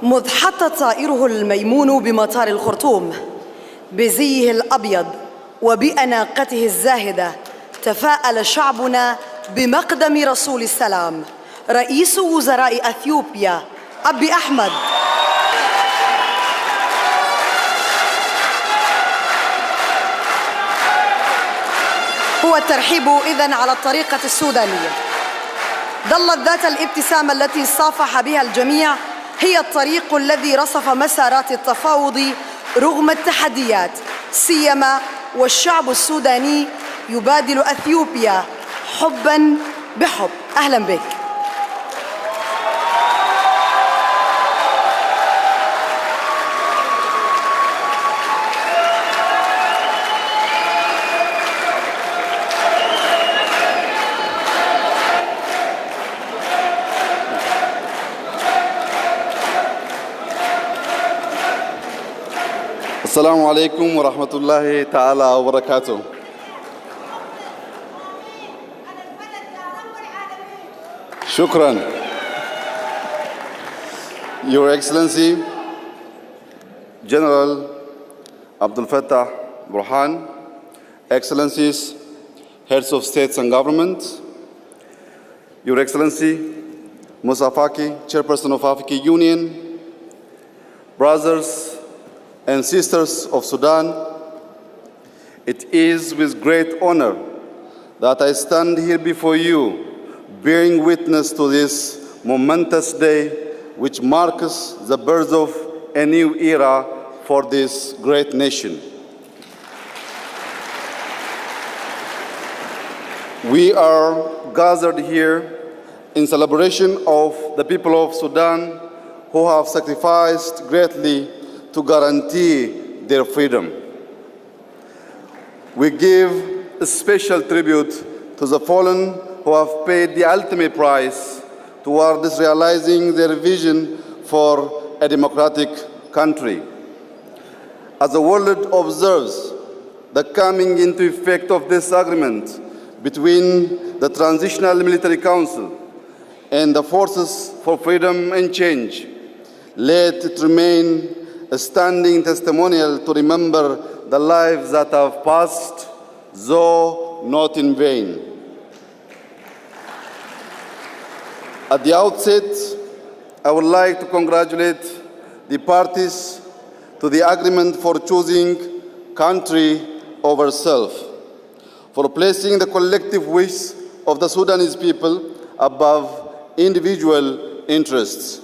مذ حط طائره الميمون بمطار الخرطوم بزيه الأبيض وبأناقته الزاهدة، تفاءل شعبنا بمقدم رسول السلام رئيس وزراء أثيوبيا أبي أحمد. هو الترحيب إذن على الطريقة السودانية. ظلت ذات الابتسامة التي صافح بها الجميع هي الطريق الذي رصف مسارات التفاوض رغم التحديات، سيما والشعب السوداني يبادل أثيوبيا حباً بحب. أهلاً بك. السلام عليكم ورحمة الله تعالى وبركاته. Shukran. Your Excellency, General Abdel Fattah Burhan, Excellencies, Heads of States and Government, Your Excellency, Musa Faki, Chairperson of African Union, brothers and sisters of Sudan, it is with great honor that I stand here before you, bearing witness to this momentous day which marks the birth of a new era for this great nation. We are gathered here in celebration of the people of Sudan who have sacrificed greatly to guarantee their freedom. We give a special tribute to the fallen who have paid the ultimate price towards realizing their vision for a democratic country. As the world observes the coming into effect of this agreement between the Transitional Military Council and the Forces for Freedom and Change, let it remain a standing testimonial to remember the lives that have passed, though not in vain. At the outset, I would like to congratulate the parties to the agreement for choosing country over self, for placing the collective wish of the Sudanese people above individual interests,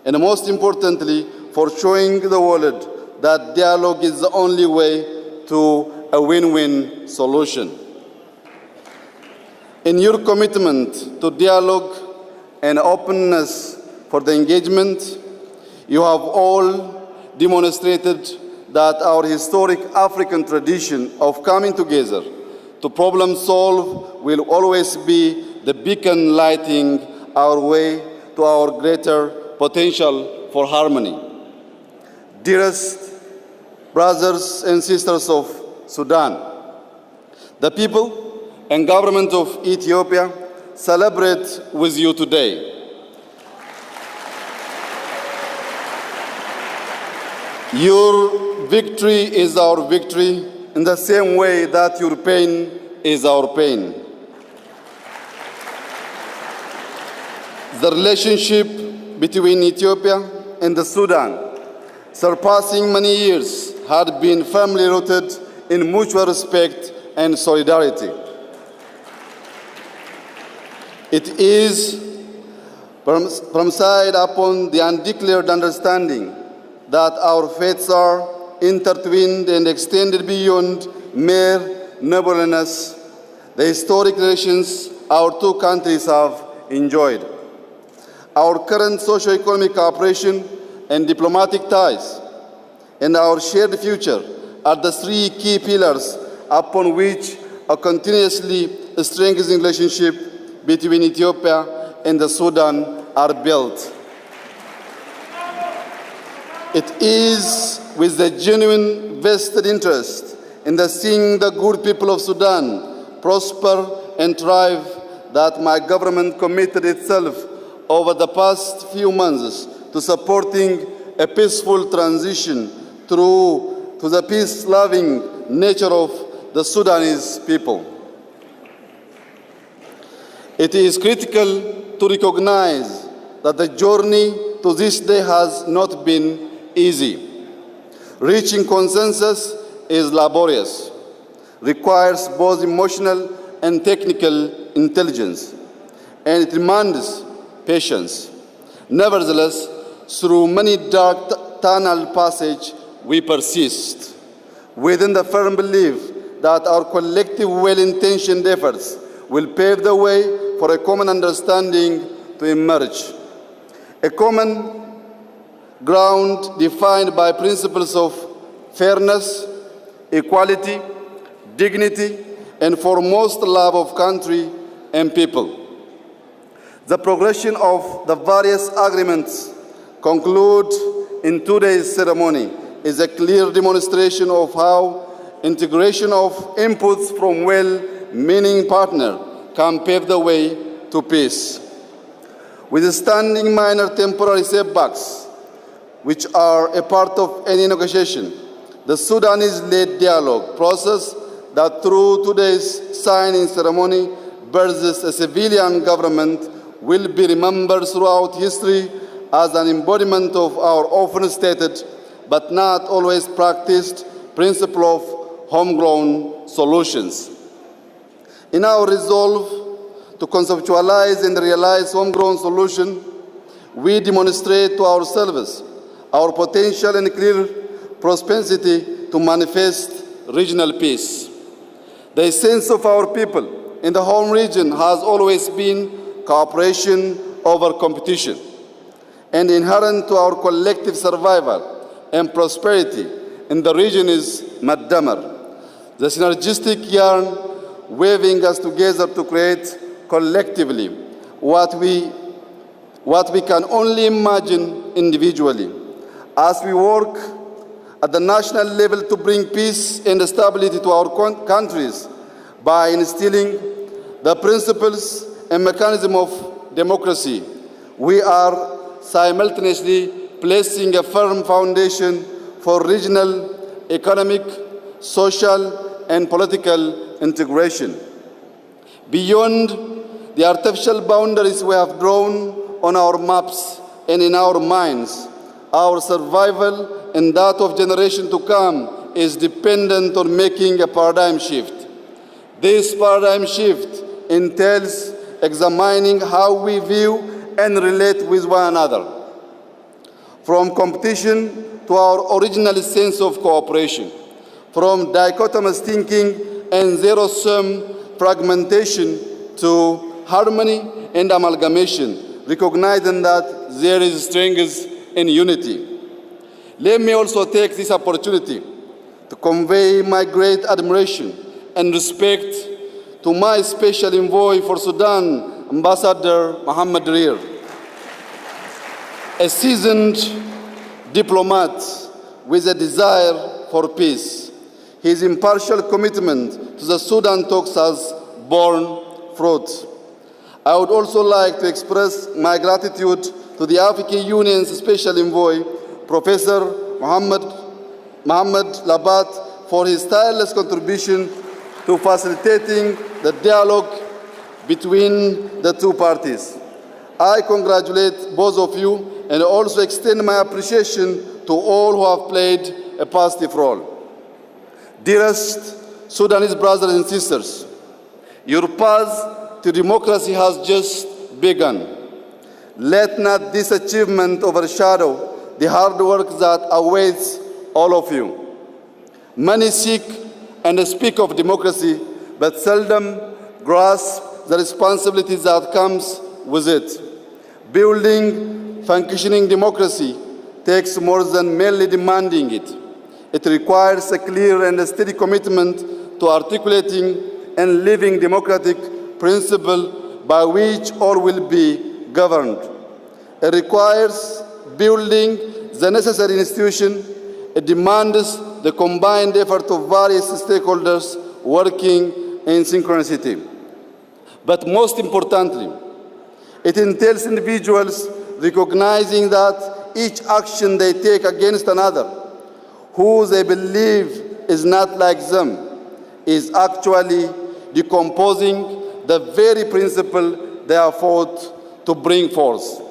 and most importantly, for showing the world that dialogue is the only way to a win-win solution. In your commitment to dialogue and openness for the engagement, you have all demonstrated that our historic African tradition of coming together to problem solve will always be the beacon lighting our way to our greater potential for harmony. Dearest brothers and sisters of Sudan, the people and government of Ethiopia celebrate with you today. Your victory is our victory in the same way that your pain is our pain. The relationship between Ethiopia and the Sudan, surpassing many years, had been firmly rooted in mutual respect and solidarity. It is premised upon the undeclared understanding that our fates are intertwined and extended beyond mere neighborliness, the historic relations our two countries have enjoyed. Our current socio-economic cooperation and diplomatic ties, and our shared future are the three key pillars upon which a continuously strengthening relationship between Ethiopia and the Sudan are built. It is with the genuine vested interest in the seeing the good people of Sudan prosper and thrive that my government committed itself over the past few months to supporting a peaceful transition through to the peace-loving nature of the Sudanese people. It is critical to recognize that the journey to this day has not been easy. Reaching consensus is laborious, requires both emotional and technical intelligence, and it demands patience. Nevertheless, through many dark tunnel passage, we persist, within the firm belief that our collective well-intentioned efforts will pave the way for a common understanding to emerge. A common ground defined by principles of fairness, equality, dignity, and foremost love of country and people. The progression of the various agreements concluded in today's ceremony is a clear demonstration of how integration of inputs from well-meaning partners can pave the way to peace. Withstanding minor temporary setbacks, which are a part of any negotiation, the Sudanese-led dialogue process that through today's signing ceremony births a civilian government will be remembered throughout history as an embodiment of our often stated but not always practiced principle of homegrown solutions. In our resolve to conceptualize and realize homegrown solution, we demonstrate to ourselves our potential and clear propensity to manifest regional peace. The essence of our people in the home region has always been cooperation over competition, and inherent to our collective survival and prosperity in the region is Maddamar, the synergistic yarn weaving us together to create collectively what we can only imagine individually. As we work at the national level to bring peace and stability to our countries by instilling the principles and mechanism of democracy, we are simultaneously placing a firm foundation for regional, economic, social, and political integration. Beyond the artificial boundaries we have drawn on our maps and in our minds, our survival and that of generation to come is dependent on making a paradigm shift. This paradigm shift entails examining how we view and relate with one another, from competition to our original sense of cooperation, from dichotomous thinking and zero-sum fragmentation to harmony and amalgamation, recognizing that there is strength in unity. Let me also take this opportunity to convey my great admiration and respect to my special envoy for Sudan, Ambassador Mohammed Reer, a seasoned diplomat with a desire for peace. His impartial commitment to the Sudan talks has borne fruit. I would also like to express my gratitude to the African Union's Special Envoy, Professor Mohammed Labat, for his tireless contribution to facilitating the dialogue between the two parties. I congratulate both of you and also extend my appreciation to all who have played a positive role. Dearest Sudanese brothers and sisters, your path to democracy has just begun. Let not this achievement overshadow the hard work that awaits all of you. Many seek and speak of democracy, but seldom grasp the responsibilities that comes with it. Building functioning democracy takes more than merely demanding it. It requires a clear and steady commitment to articulating and living democratic principle by which all will be governed. It requires building the necessary institution. It demands the combined effort of various stakeholders working in synchronicity. But most importantly, it entails individuals recognizing that each action they take against another, who they believe is not like them, is actually decomposing the very principle they are fought to bring forth.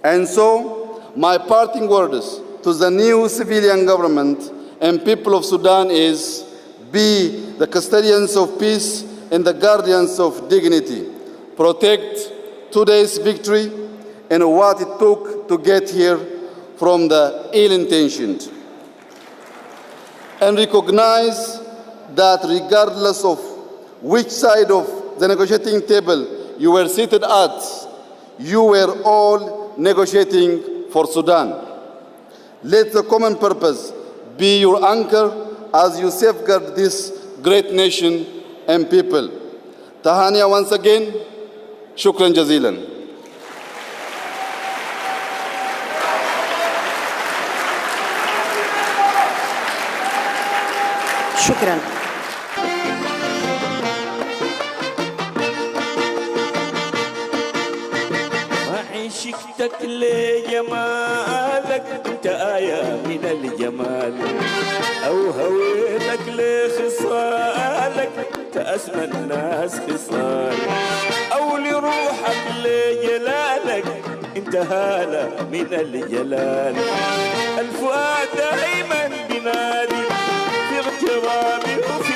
And so, my parting words to the new civilian government and people of Sudan is, be the custodians of peace and the guardians of dignity. Protect today's victory and what it took to get here from the ill-intentioned. And recognize that regardless of which side of the negotiating table you were seated at, you were all negotiating for Sudan. Let the common purpose be your anchor as you safeguard this great nation and people. Tahania once again, shukran jazilan. شكراً. عشقتك لجمالك انت آية من الجمال، أو هويتك لخصالك انت أسمى الناس خصال، أو لروحك لجلالك انت هالة من الجلال. الفؤاد دائما بنادي في اغترابي وفي